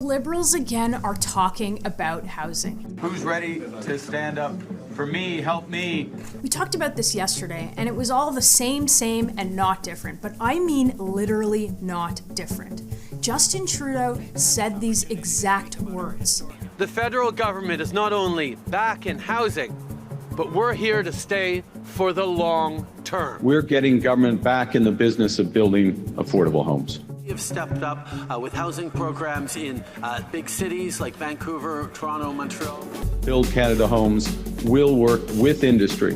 Liberals again are talking about housing. Who's ready to stand up for me, help me? We talked about this yesterday, and it was all the same, and not different. But I mean literally not different. Justin Trudeau said these exact words. The federal government is not only back in housing, but we're here to stay for the long term. We're getting government back in the business of building affordable homes. We have stepped up with housing programs in big cities like Vancouver, Toronto, Montreal. Build Canada Homes will work with industry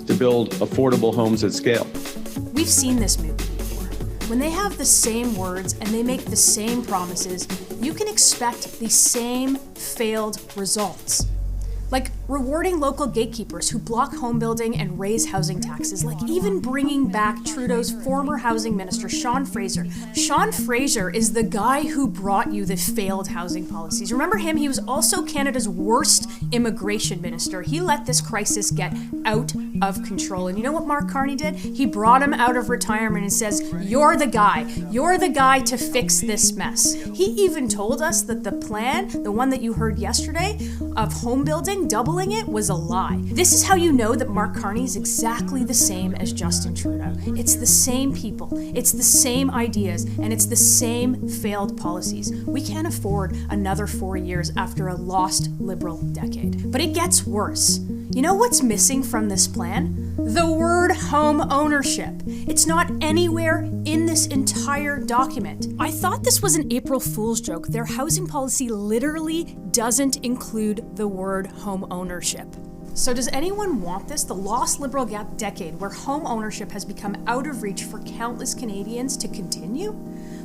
to build affordable homes at scale. We've seen this movie before. When they have the same words and they make the same promises, you can expect the same failed results. Like rewarding local gatekeepers who block home building and raise housing taxes, like even bringing back Trudeau's former housing minister, Sean Fraser. Sean Fraser is the guy who brought you the failed housing policies. Remember him? He was also Canada's worst immigration minister. He let this crisis get out of control. And you know what Mark Carney did? He brought him out of retirement and says, "You're the guy. You're the guy to fix this mess." He even told us that the plan, the one that you heard yesterday, of home building, doubling it, was a lie. This is how you know that Mark Carney is exactly the same as Justin Trudeau. It's the same people, it's the same ideas, and it's the same failed policies. We can't afford another 4 years after a lost Liberal decade. But it gets worse. You know what's missing from this plan? The word home ownership. It's not anywhere in this entire document. I thought this was an April Fool's joke. Their housing policy literally doesn't include the word home ownership. So does anyone want this? The lost Liberal decade where home ownership has become out of reach for countless Canadians to continue?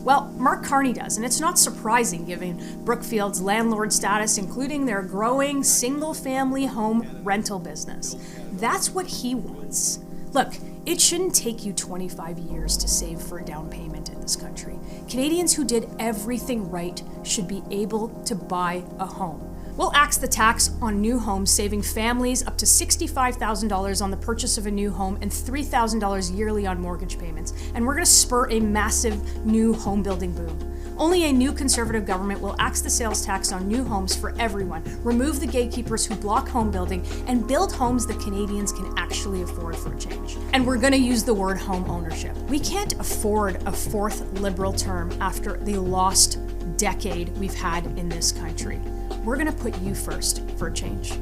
Well, Mark Carney does, and it's not surprising given Brookfield's landlord status, including their growing single-family home rental business. That's what he wants. Look, it shouldn't take you 25 years to save for a down payment in this country. Canadians who did everything right should be able to buy a home. We'll axe the tax on new homes, saving families up to $65,000 on the purchase of a new home and $3,000 yearly on mortgage payments. And we're going to spur a massive new home building boom. Only a new Conservative government will axe the sales tax on new homes for everyone, remove the gatekeepers who block home building, and build homes that Canadians can actually afford for a change. And we're going to use the word home ownership. We can't afford a fourth Liberal term after the lost decade we've had in this country. We're going to put you first for a change.